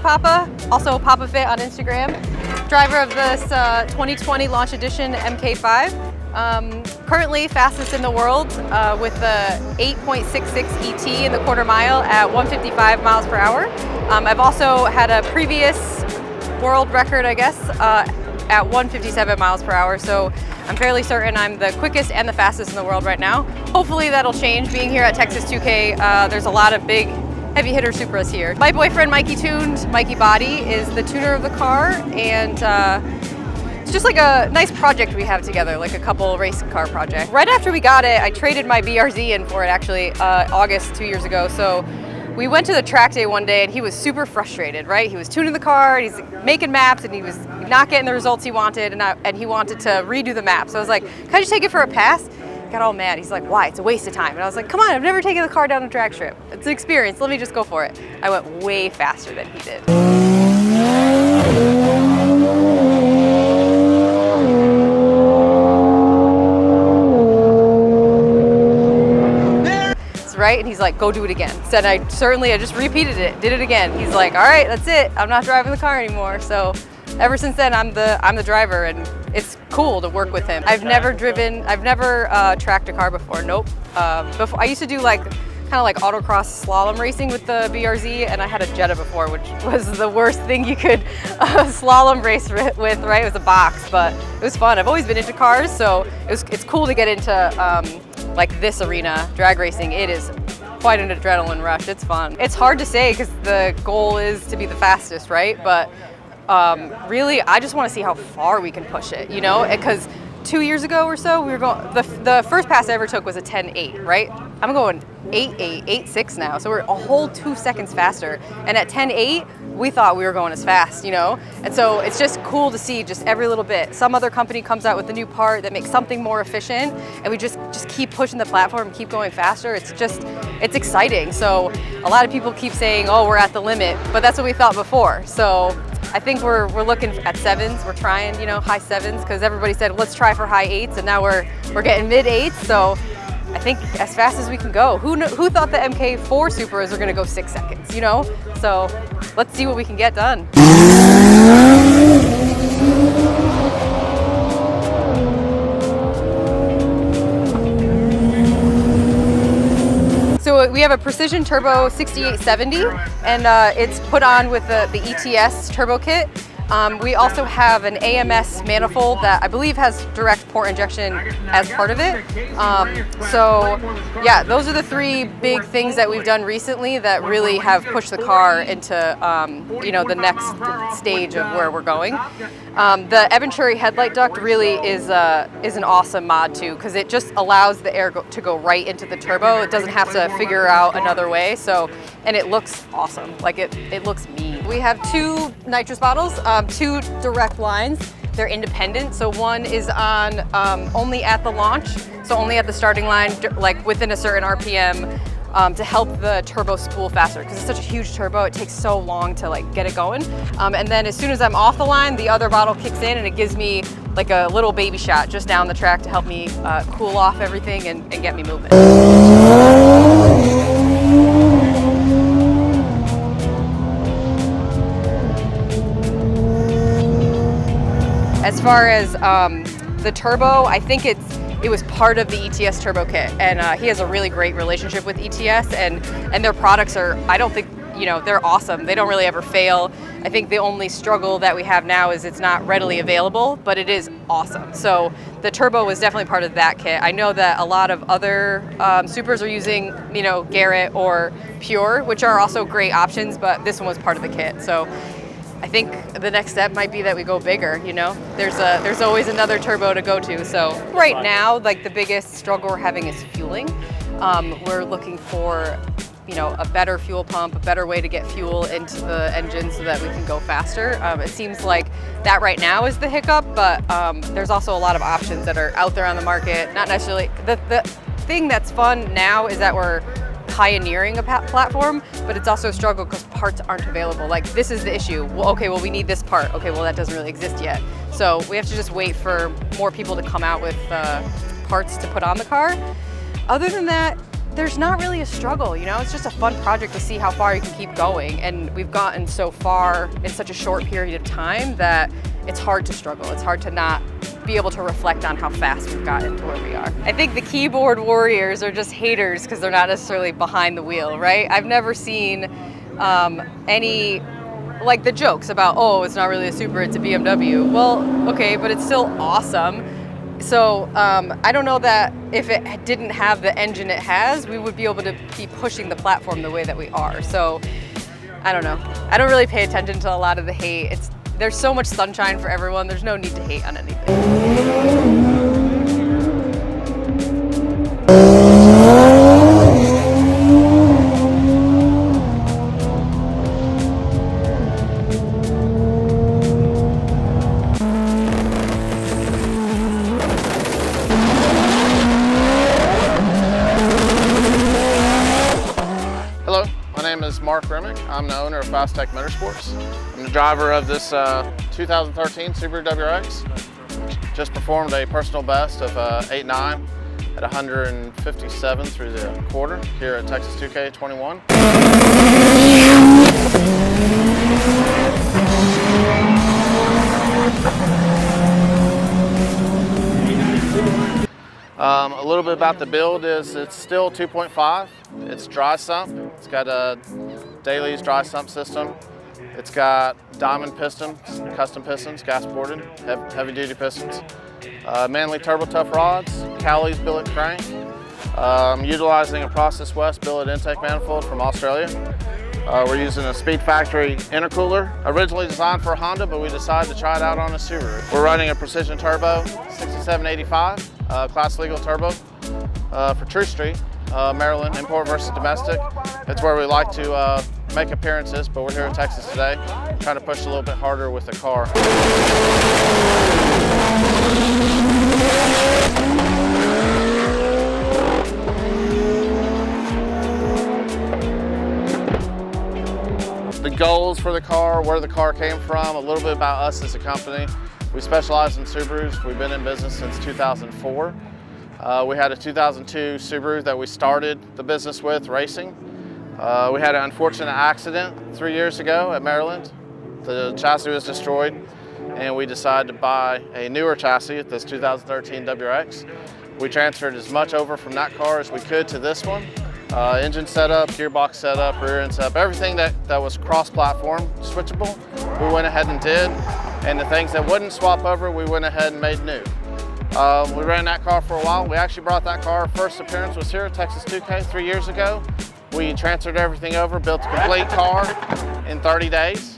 Papa, also Papa Fit on Instagram. Driver of this 2020 launch edition MK5. Currently fastest in the world with the 8.66 ET in the quarter mile at 155 miles per hour. I've also had a previous world record, I guess, at 157 miles per hour. So I'm fairly certain I'm the quickest and the fastest in the world right now. Hopefully that'll change. Being here at Texas 2K, there's a lot of big heavy hitter Supras here. My boyfriend Mikey Tuned, Mikey Body, is the tuner of the car, and it's just like a nice project we have together, like a couple race car project. Right after we got it, I traded my BRZ in for it actually, August 2 years ago. So we went to the track day one day and he was super frustrated, right? He was tuning the car, and he's making maps, and he was not getting the results he wanted, and he wanted to redo the map. So I was like, can I just take it for a pass? He got all mad. He's like, why? It's a waste of time. And I was like, come on, I've never taken the car down a drag strip. It's an experience, let me just go for it. I went way faster than he did. Right? And he's like, go do it again. Said I just repeated it, did it again. He's like, all right, that's it. I'm not driving the car anymore. So ever since then, I'm the driver, and it's cool to work with him. I've never tracked a car before. Nope. Before I used to do like kind of like autocross slalom racing with the BRZ, and I had a Jetta before, which was the worst thing you could slalom race with, right? It was a box, but it was fun. I've always been into cars, so it's cool to get into like this arena, drag racing. It is quite an adrenaline rush. It's fun. It's hard to say because the goal is to be the fastest, right? But really, I just want to see how far we can push it, you know? Because 2 years ago or so, we were going, the first pass I ever took was a 10.8, right? I'm going 8.8, 8.6 now, so we're a whole 2 seconds faster. And at 10.8, we thought we were going as fast, you know? And so it's just cool to see just every little bit. Some other company comes out with a new part that makes something more efficient, and we just keep pushing the platform, keep going faster. It's exciting. So a lot of people keep saying, oh, we're at the limit, but that's what we thought before. So I think we're looking at sevens. We're trying, you know, high sevens, because everybody said, let's try for high eights, and now we're getting mid eights. So I think as fast as we can go. Who thought the MK4 Supras are gonna go 6 seconds, you know? So let's see what we can get done. So we have a Precision Turbo 6870, and it's put on with the ETS turbo kit. We also have an AMS manifold that I believe has direct port injection as part of it. So yeah, those are the three big things that we've done recently that really have pushed the car into you know, the next stage of where we're going. The Venturi headlight duct really is an awesome mod too, because it just allows the air to go right into the turbo. It doesn't have to figure out another way. So, and it looks awesome. Like it looks mean. We have two nitrous bottles, two direct lines. They're independent. So one is on only at the launch, so only at the starting line, like within a certain RPM. To help the turbo spool faster, because it's such a huge turbo, it takes so long to like get it going. And then as soon as I'm off the line, the other bottle kicks in and it gives me like a little baby shot just down the track to help me cool off everything and get me moving. As far as the turbo, I think it was part of the ETS turbo kit, and he has a really great relationship with ETS, and their products are, I don't think, you know, they're awesome. They don't really ever fail. I think the only struggle that we have now is it's not readily available, but it is awesome. So the turbo was definitely part of that kit. I know that a lot of other Supras are using, you know, Garrett or Pure, which are also great options, but this one was part of the kit. So I think the next step might be that we go bigger, you know? There's always another turbo to go to. So right now, like the biggest struggle we're having is fueling. We're looking for, you know, a better fuel pump, a better way to get fuel into the engine so that we can go faster. It seems like that right now is the hiccup, but there's also a lot of options that are out there on the market. Not necessarily, the thing that's fun now is that we're pioneering a platform, but it's also a struggle because parts aren't available. Like, this is the issue. Well, okay, well, we need this part. Okay, well, that doesn't really exist yet. So we have to just wait for more people to come out with parts to put on the car. Other than that, there's not really a struggle, you know? It's just a fun project to see how far you can keep going. And we've gotten so far in such a short period of time that it's hard to struggle. It's hard to not be able to reflect on how fast we've gotten to where we are. I think the keyboard warriors are just haters because they're not necessarily behind the wheel, right? I've never seen any, like the jokes about, oh, it's not really a Supra, it's a BMW. Well, okay, but it's still awesome. So I don't know that if it didn't have the engine it has, we would be able to be pushing the platform the way that we are. So I don't know. I don't really pay attention to a lot of the hate. There's so much sunshine for everyone. There's no need to hate on anything. Hello, my name is Mark Remick. I'm the owner of Fastech Motorsports. I'm the driver of this 2013 Subaru WRX. Just performed a personal best of 8.9 at 157 through the quarter here at TX2K 21. A little bit about the build is it's still 2.5. It's dry sump. It's got a Daly's dry sump system. It's got diamond pistons, custom pistons, gas ported, heavy duty pistons. Manley turbo tough rods, Callie's billet crank. Utilizing a Process West billet intake manifold from Australia. We're using a Speed Factory intercooler, originally designed for a Honda, but we decided to try it out on a Subaru. We're running a Precision Turbo 6785, class legal turbo for True Street, Maryland, import versus domestic. It's where we like to make appearances, but we're here in Texas today, trying to push a little bit harder with the car. The goals for the car, where the car came from, a little bit about us as a company. We specialize in Subarus. We've been in business since 2004. We had a 2002 Subaru that we started the business with, racing. We had an unfortunate accident 3 years ago at Maryland. The chassis was destroyed, and we decided to buy a newer chassis, this 2013 WRX. We transferred as much over from that car as we could to this one. Engine setup, gearbox setup, rear end setup, everything that was cross-platform switchable, we went ahead and did. And the things that wouldn't swap over, we went ahead and made new. We ran that car for a while. We actually brought that car, first appearance was here at TX2K 3 years ago. We transferred everything over, built a complete car in 30 days.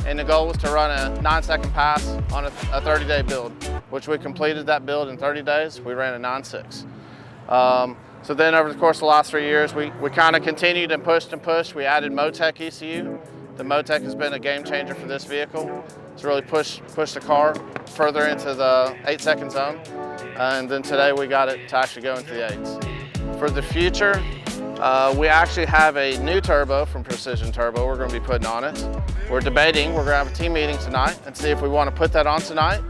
And the goal was to run a 9-second pass on a 30-day build, which we completed that build in 30 days. We ran a 9.6. So then over the course of the last 3 years, we kind of continued and pushed. We added Motec ECU. The Motec has been a game changer for this vehicle. It's really pushed the car further into the 8-second zone. And then today we got it to actually go into the 8s. For the future, we actually have a new turbo from Precision Turbo we're going to be putting on it. We're debating, we're going to have a team meeting tonight and see if we want to put that on tonight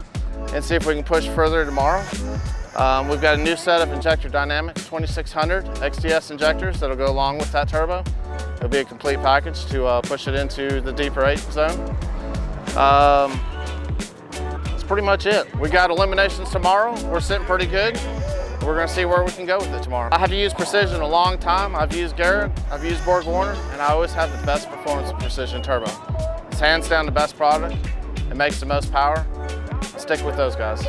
and see if we can push further tomorrow. We've got a new set of injector dynamics, 2600 XTS injectors that'll go along with that turbo. It'll be a complete package to push it into the deeper 8 zone. That's pretty much it. We got eliminations tomorrow. We're sitting pretty good. We're gonna see where we can go with it tomorrow. I have used Precision a long time. I've used Garrett, I've used Borg Warner, and I always have the best performance of Precision Turbo. It's hands down the best product. It makes the most power. Stick with those guys.